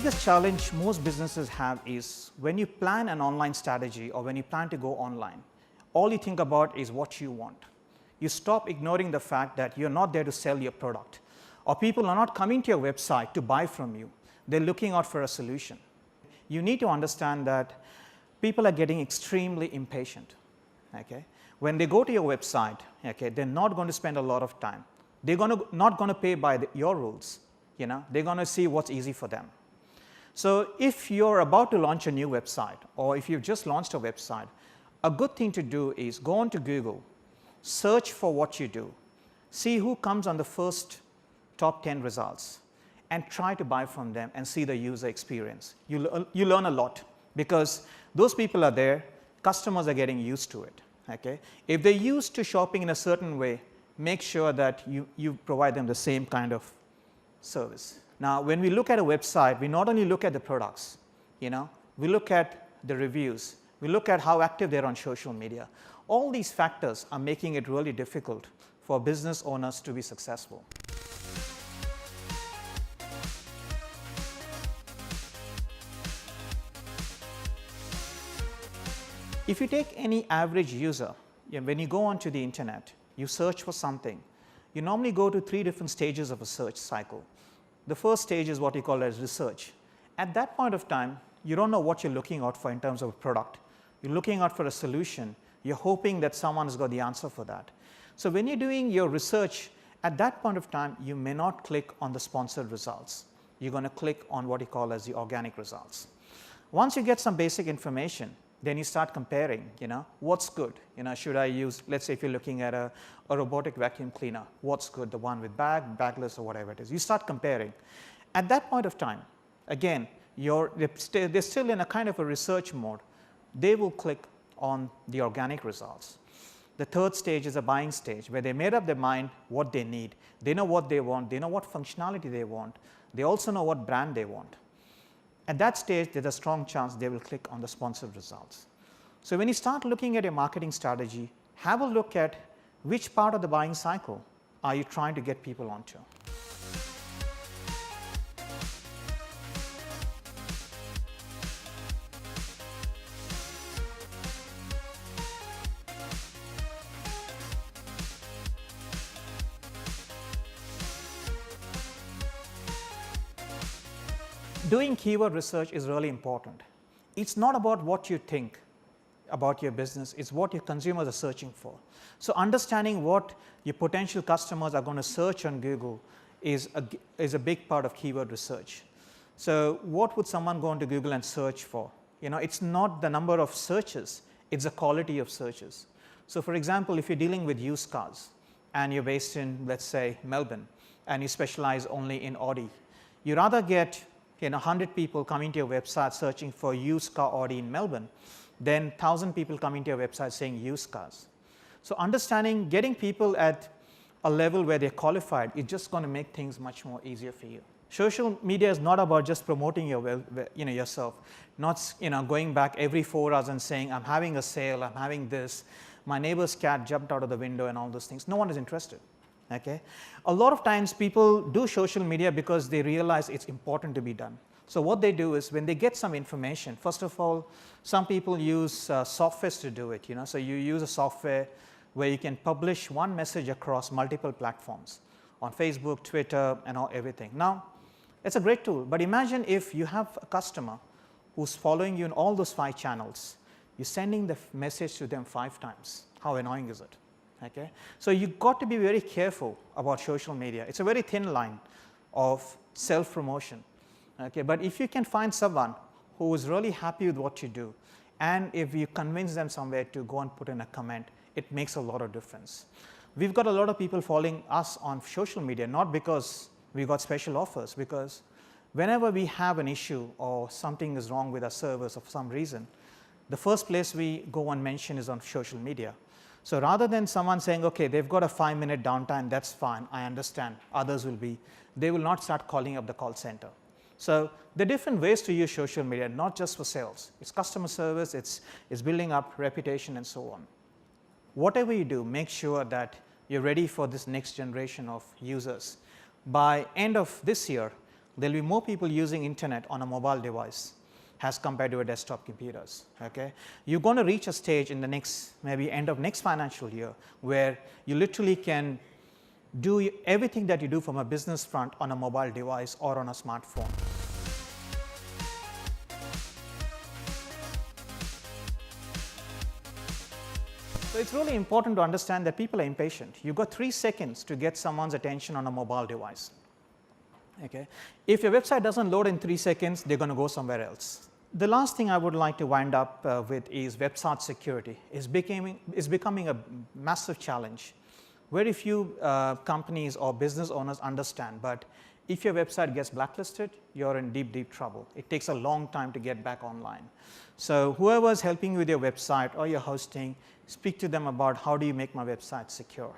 biggest challenge most businesses have is when you plan an online strategy or when you plan to go online, all you think about is what you want. You stop ignoring the fact that you're not there to sell your product, or people are not coming to your website to buy from you. They're looking out for a solution. You need to understand that people are getting extremely impatient. Okay? When they go to your website, okay, they're not going to spend a lot of time. They're not going to pay by your rules. They're going to see what's easy for them. So if you're about to launch a new website, or if you've just launched a website, a good thing to do is go onto Google, search for what you do, see who comes on the first top 10 results, and try to buy from them and see the user experience. You learn a lot because those people are there, customers are getting used to it. Okay? If they're used to shopping in a certain way, make sure that you provide them the same kind of service. Now, when we look at a website, we not only look at the products, we look at the reviews, we look at how active they're on social media. All these factors are making it really difficult for business owners to be successful. If you take any average user, when you go onto the internet, you search for something, you normally go to 3 different stages of a search cycle. The first stage is what you call as research. At that point of time, you don't know what you're looking out for in terms of a product. You're looking out for a solution. You're hoping that someone has got the answer for that. So when you're doing your research, at that point of time, you may not click on the sponsored results. You're going to click on what you call as the organic results. Once you get some basic information, then you start comparing, what's good? Should I use, let's say if you're looking at a robotic vacuum cleaner, what's good? The one with bagless, or whatever it is. You start comparing. At that point of time, again, they're still in a kind of a research mode. They will click on the organic results. The third stage is a buying stage, where they made up their mind what they need. They know what they want. They know what functionality they want. They also know what brand they want. At that stage, there's a strong chance they will click on the sponsored results. So when you start looking at your marketing strategy, have a look at which part of the buying cycle are you trying to get people onto. Doing keyword research is really important. It's not about what you think about your business, it's what your consumers are searching for. So understanding what your potential customers are going to search on Google is a big part of keyword research. So what would someone go into Google and search for? It's not the number of searches, it's the quality of searches. So for example, if you're dealing with used cars and you're based in, let's say, Melbourne, and you specialize only in Audi, you rather get 100 people coming to your website searching for used car Audi in Melbourne, then 1,000 people coming to your website saying used cars. So understanding, getting people at a level where they're qualified is just going to make things much more easier for you. Social media is not about just promoting yourself, not going back every 4 hours and saying, I'm having a sale, I'm having this, my neighbor's cat jumped out of the window and all those things. No one is interested. Okay? A lot of times people do social media because they realize it's important to be done. So what they do is when they get some information, first of all, some people use softwares to do it. So you use a software where you can publish one message across multiple platforms on Facebook, Twitter, and everything. Now, it's a great tool, but imagine if you have a customer who's following you in all those 5 channels. You're sending the message to them 5 times. How annoying is it? Okay? So you've got to be very careful about social media. It's a very thin line of self-promotion. Okay? But if you can find someone who is really happy with what you do, and if you convince them somewhere to go and put in a comment, it makes a lot of difference. We've got a lot of people following us on social media, not because we got special offers, because whenever we have an issue or something is wrong with our servers for some reason, the first place we go and mention is on social media. So rather than someone saying, okay, they've got a 5-minute downtime, that's fine, I understand, others will be, they will not start calling up the call center. So there are different ways to use social media, not just for sales. It's customer service, it's building up reputation and so on. Whatever you do, make sure that you're ready for this next generation of users. By end of this year, There will be more people using internet on a mobile device as compared to a desktop computers. Okay? You're going to reach a stage in the next, maybe end of next financial year, where you literally can do everything that you do from a business front on a mobile device or on a smartphone. So it's really important to understand that people are impatient. You've got 3 seconds to get someone's attention on a mobile device. Okay? If your website doesn't load in 3 seconds, they're going to go somewhere else. The last thing I would like to wind up with is website security. It's becoming a massive challenge. Very few companies or business owners understand, but if your website gets blacklisted, you're in deep, deep trouble. It takes a long time to get back online. So whoever is helping you with your website or your hosting, speak to them about how do you make my website secure.